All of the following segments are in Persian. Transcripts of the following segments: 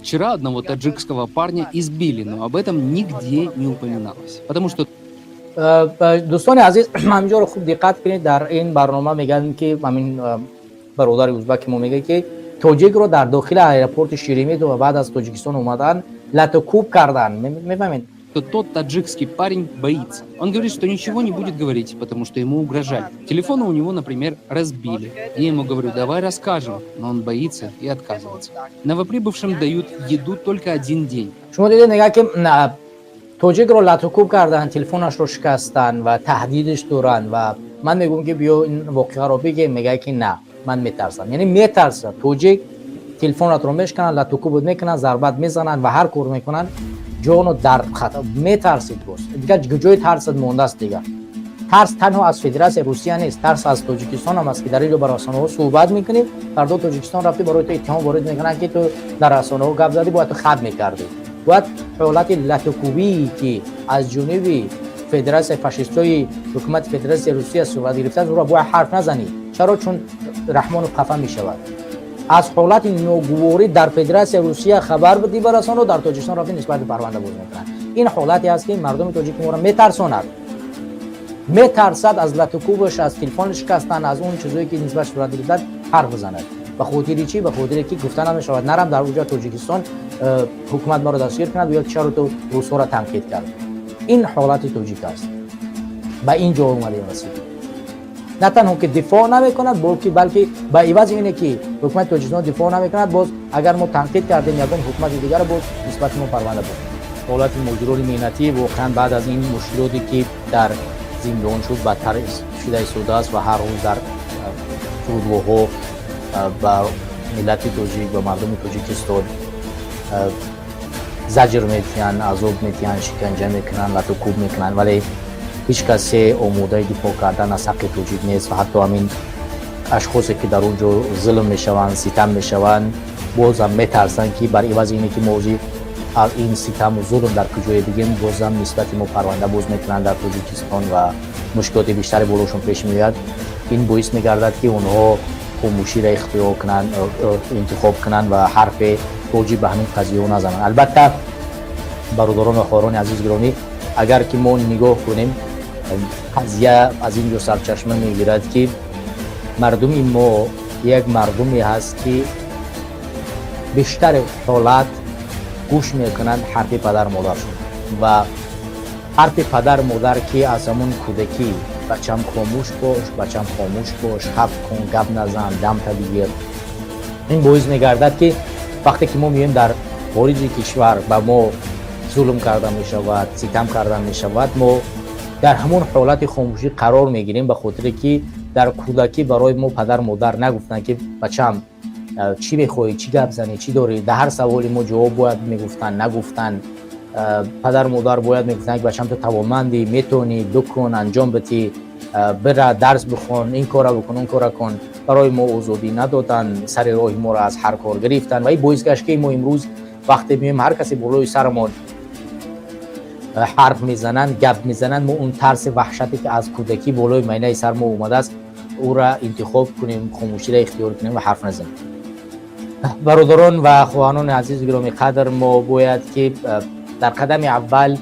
Вчера одного таджикского парня избили, но об этом нигде не упоминалось. Потому что دوستان عزیز همینجا رو خوب دقت کنید. در این برنامه میگن که همین برادر ازبک ما میگه که تاجیک رو در داخل ایرپورت شیرمید و بعد از تاجیکستان اومدن لطوکوب کردن. میفهمید؟ тот таджикский парень боится. Он говорит, что ничего не будет говорить, потому что ему угрожали. Телефоны у него, например, разбили. Я ему говорю, давай расскажем, но он боится и отказывается. Новоприбывшим дают еду только один день. شما دیدید نگاه که تاجیک رو لطوکوب کردن، تلفنش رو شکستن و تهدیدش دارن و من میگم که بیا این واقعه رو بگه، میگه که نه من میترسم. یعنی میترسه. تاجیک تلفنت رو میشکنن، لطوکوب میکنن، ضربت میزنن و هر کار میکنن جانو در خطر. میترسید باز دیگه جای ترسد مونده است دیگه. ترس تنها از فدراسیون روسیه نیست، ترس از تاجیکستان هم است که در اینجا با رسانه‌ها صحبت میکنیم. فردا تاجیکستان رفتی برای تو اتهام وارد میکنن که تو در رسانه‌ها گپ زدی، باید تو خب میکردی. باید حالت لطوکوبی که از جنوب فدراسیون فاشیستای حکومت فدراسیون روسیه صورت گرفته رو باید حرف نزنی. چرا؟ چون رحمان خفه میشود. از حالت نوگواری در فدراسیون روسیه خبر بدی برسان و در تاجیکستان رفتی نسبت پرونده باز میکنن. این حالتی است که مردم تاجیک ما را میترساند. میترسد از لطوکوبش، از تلفنش شکستن، از اون چیزایی که نسبت صورت گرفته حرف بزند. به خاطر چی؟ به خاطر که گفتن نمیشود نرم در اونجا تاجیکستان حکومت ما را دستگیر کند و یا چرا تو روس‌ها را تنقید کرد. این حالت تاجیک است. به این جا اومده رسید. نه تنها که دفاع نمیکند بلکه به عوض اینه که حکومت تاجیکستان دفاع نمیکند، باز اگر ما تنقید کردیم یگان حکومت دیگر باز نسبت ما پرونده بود. حالت مزدوران مهنتی واقعا بعد از این مشکلاتی که در زندان شد بدتر شده شده است و هر روز در فرودگاه‌ها با ملت تاجیک و مردم تاجیکستان زجر میتیان، عذاب میتیان، شکنجه میکنن، لطوکوب میکنن، ولی هیچ کسی آماده دفاع کردن از حق تاجیک نیست و حتی همین اشخاصی که در اونجا ظلم میشوند، ستم میشوند، باز هم میترسن که بر عوض اینه که موضوع از این ستم و ظلم در کجای دیگه باز هم نسبت ما پرونده باز میکنن در تاجیکستان و مشکلات بیشتری بالاشون پیش میاد. این باعث میگردد که اونها خاموشی را اختیار کنن، انتخاب کنن و حرف توجیه به همین قضیه نزنن. البته برادران و خواهران عزیز گرامی، اگر که ما نگاه کنیم قضیه از اینجا سرچشمه میگیرد که مردم ما یک مردمی هست که بیشتر حالت گوش میکنند حرف پدر مادرشون و حرف پدر مادر که از همون کودکی بچم خاموش باش، خب کن، گپ نزن، دم تا بگیر. این باعث میگردد که وقتی که ما میایم در خارج کشور با ما ظلم کرده میشود، ستم کرده میشود، ما در همون حالت خاموشی قرار میگیریم به خاطر که در کودکی برای ما پدر مادر نگفتن که بچم چی میخوای، چی گپ زنی، چی داری. در هر سوالی ما جواب باید میگفتن، نگفتن. پدر مادر باید میگفتن که بچم تو توانمندی، میتونی، بکن، انجام بدی، بره درس بخون، این کارو بکن، اون کارو کن. برای ما آزادی ندادن، سر راه ما را از هر کار گرفتن و این باعث گشت که ما امروز وقتی میایم هر کسی بالای سرمون حرف میزنن، گپ میزنن، ما اون ترس وحشتی که از کودکی بالای مینه سر ما اومده است او را انتخاب کنیم، خاموشی را اختیار کنیم و حرف نزنیم. برادران و خواهران عزیز گرامی قدر، ما باید که در قدم اول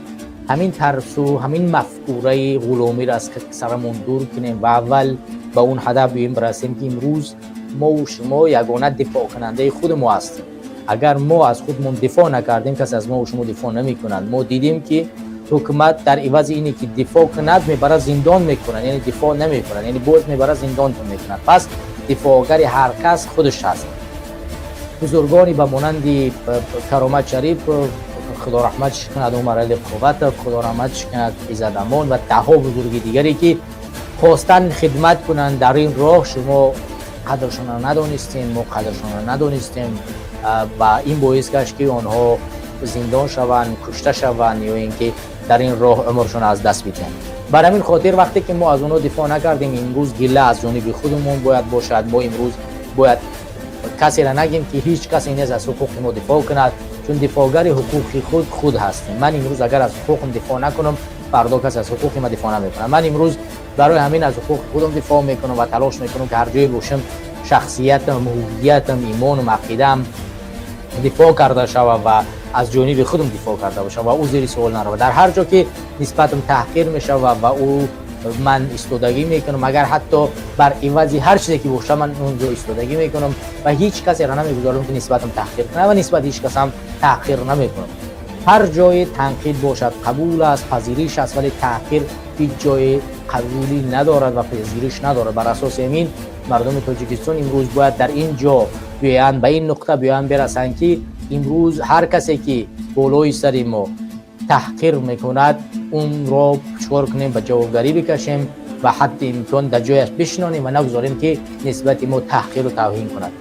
همین ترس و همین مفکوره غلامی را از سرمون دور کنیم و اول به اون هدف برسیم که امروز ما و شما یگانه دفاع کننده خود ما هستیم. اگر ما از خودمون دفاع نکردیم کسی از ما و شما دفاع نمیکنند. ما دیدیم که حکومت در عوض اینی که دفاع کند میبره زندان میکنن، یعنی دفاع نمیکنن، یعنی باز میبره زندان میکنن. پس دفاعگر هر کس خودش هست. بزرگانی به مانند کرامت شریف، خدا رحمتش کند، عمر علی قوت، خدا رحمتش کند، عزت امان و دهها بزرگ دیگری که خواستن خدمت کنند در این راه، شما قدرشان را ندانستیم، ما قدرشان را ندانستیم و این باعث گشت که آنها زندان شوند، کشته شوند یا اینکه در این راه عمرشان از دست بدن. برای همین خاطر وقتی که ما از اونها دفاع نکردیم، امروز گله از جانب خودمون باید باشد. ما امروز باید کسی را نگیم که هیچ کسی نیست از حقوق ما دفاع کند، چون دفاعگر حقوق خود هستیم. من امروز اگر از حقوقم دفاع نکنم، فردا کسی از حقوق ما دفاع نمیکنه. من امروز برای همین از حقوق خودم دفاع میکنم و تلاش میکنم که هر جایی باشم شخصیتم، هویتم، ایمانم، عقیدم دفاع کرده شود و از جانب خودم دفاع کرده باشم و او زیر سوال نرود. در هر جا که نسبتم تحقیر می شود و او من ایستادگی میکنم، اگر حتی بر عوض هر چیزی که باشه من اونجا ایستادگی میکنم و هیچ کسی را نمیگذارم که نسبتم تحقیر کنه و نسبت هیچ کس هم تحقیر نمیکنم. هر جای تنقید باشد قبول است، پذیرش است، ولی تحقیر هیچ جای قبولی ندارد و پذیرش ندارد. بر اساس همین مردم تاجیکستان امروز باید در این جا بیان، به این نقطه بیان برسند که امروز هر کسی که بالای سر ما تحقیر میکند اون را چکار کنیم به جوابگری بکشیم و حد امکان در جایش بشنانیم و نگذاریم که نسبت ما تحقیر و توهین کند.